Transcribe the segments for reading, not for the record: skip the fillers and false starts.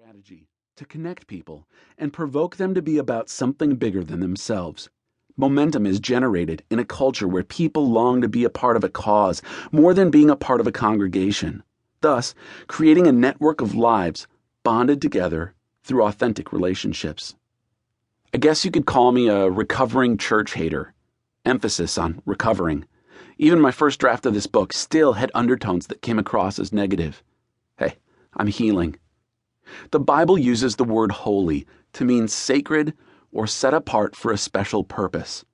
strategy to connect people and provoke them to be about something bigger than themselves. Momentum is generated in a culture where people long to be a part of a cause more than being a part of a congregation, thus creating a network of lives bonded together through authentic relationships. I guess you could call me a recovering church hater. Emphasis on recovering. Even my first draft of this book still had undertones that came across as negative. Hey, I'm healing. The Bible uses the word holy to mean sacred or set apart for a special purpose.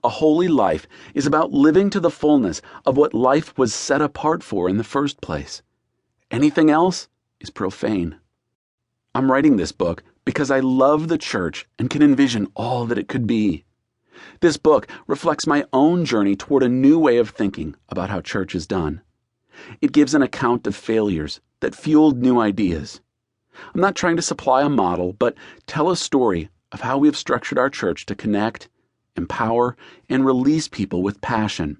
A holy life is about living to the fullness of what life was set apart for in the first place. Anything else is profane. I'm writing this book because I love the church and can envision all that it could be. This book reflects my own journey toward a new way of thinking about how church is done. It gives an account of failures that fueled new ideas. I'm not trying to supply a model, but tell a story of how we have structured our church to connect, empower, and release people with passion.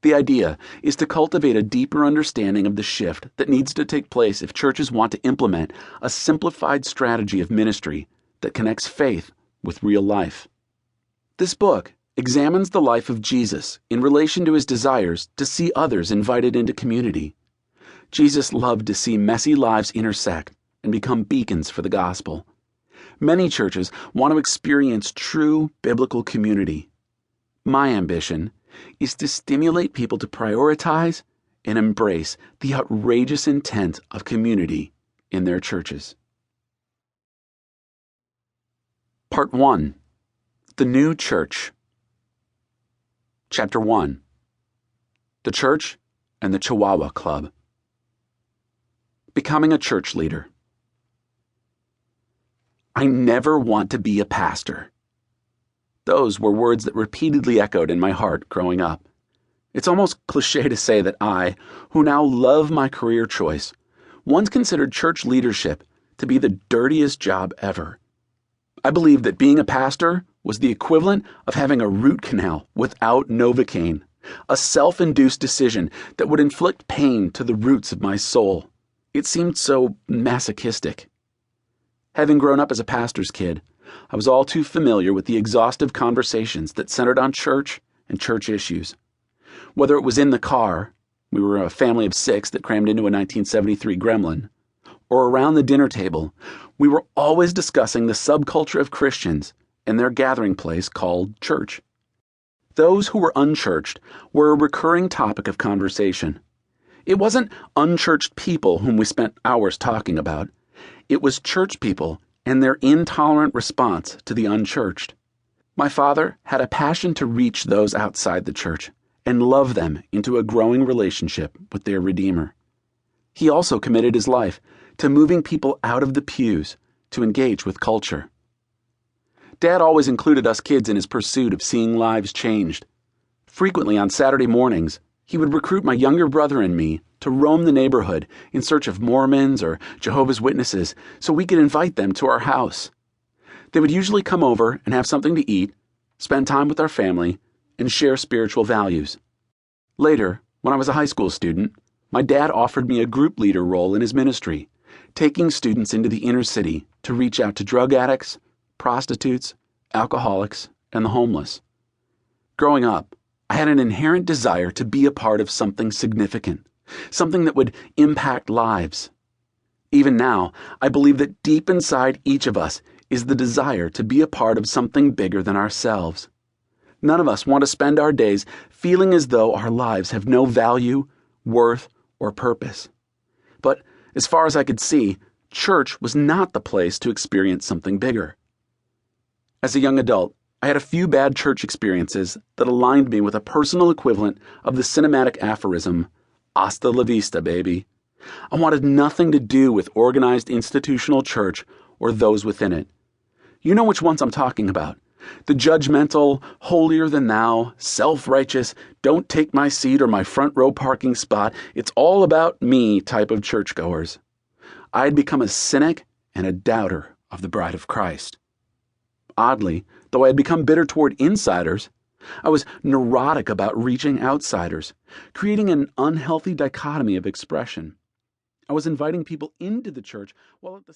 The idea is to cultivate a deeper understanding of the shift that needs to take place if churches want to implement a simplified strategy of ministry that connects faith with real life. This book examines the life of Jesus in relation to his desires to see others invited into community. Jesus loved to see messy lives intersect and become beacons for the gospel. Many churches want to experience true biblical community. My ambition is to stimulate people to prioritize and embrace the outrageous intent of community in their churches. Part 1. The New Church. Chapter 1. The Church and the Chihuahua Club. Becoming a church leader. I never want to be a pastor. Those were words that repeatedly echoed in my heart growing up. It's almost cliche to say that I, who now love my career choice, once considered church leadership to be the dirtiest job ever. I believed that being a pastor was the equivalent of having a root canal without Novocaine, a self-induced decision that would inflict pain to the roots of my soul. It seemed so masochistic. Having grown up as a pastor's kid, I was all too familiar with the exhaustive conversations that centered on church and church issues. Whether it was in the car, we were a family of 6 that crammed into a 1973 Gremlin, or around the dinner table, we were always discussing the subculture of Christians and their gathering place called church. Those who were unchurched were a recurring topic of conversation. It wasn't unchurched people whom we spent hours talking about. It was church people and their intolerant response to the unchurched. My father had a passion to reach those outside the church and love them into a growing relationship with their Redeemer. He also committed his life to moving people out of the pews to engage with culture. Dad always included us kids in his pursuit of seeing lives changed. Frequently on Saturday mornings, he would recruit my younger brother and me to roam the neighborhood in search of Mormons or Jehovah's Witnesses so we could invite them to our house. They would usually come over and have something to eat, spend time with our family, and share spiritual values. Later, when I was a high school student, my dad offered me a group leader role in his ministry, taking students into the inner city to reach out to drug addicts, prostitutes, alcoholics, and the homeless. Growing up, I had an inherent desire to be a part of something significant, something that would impact lives. Even now, I believe that deep inside each of us is the desire to be a part of something bigger than ourselves. None of us want to spend our days feeling as though our lives have no value, worth, or purpose. But as far as I could see, church was not the place to experience something bigger. As a young adult, I had a few bad church experiences that aligned me with a personal equivalent of the cinematic aphorism, "Hasta la vista, baby." I wanted nothing to do with organized institutional church or those within it. You know which ones I'm talking about. The judgmental, holier-than-thou, self-righteous, don't take my seat or my front row parking spot, it's all about me type of churchgoers. I had become a cynic and a doubter of the bride of Christ. Oddly, though I had become bitter toward insiders, I was neurotic about reaching outsiders, creating an unhealthy dichotomy of expression. I was inviting people into the church while at the